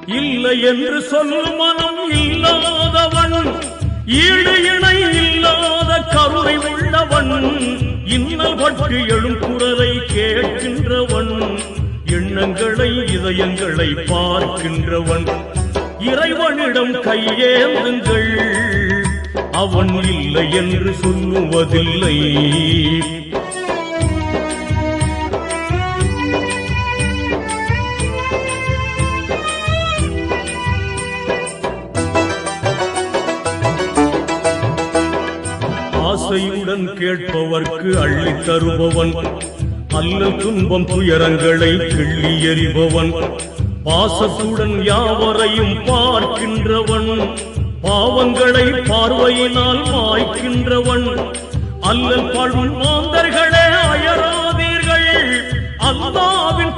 இல்லை என்று சொல்லும் மனம் இல்லாதவன், ஈடு இணை இல்லாத கருணை உள்ளவன், இன்னல் பட்டு எழும் குரலை கேட்கின்றவன், எண்ணங்களை இதயங்களை பார்க்கின்றவன். இறைவனிடம் கையேந்துங்கள், அவன் இல்லை என்று சொல்லுவதில்லை. ஆசையுடன் கேட்பவர்க்கு அள்ளி தருபவன், அல்லல் துன்பம் துயரங்களை கிள்ளி எறிபவன், பாசத்துடன் யாவரையும் பார்க்கின்றவன், பாவங்களை பார்வையினால் மாய்க்கின்றவன், அல்லல் பாழும் மாந்தர்களே அயராதீர்கள், அல்லாஹ்வின்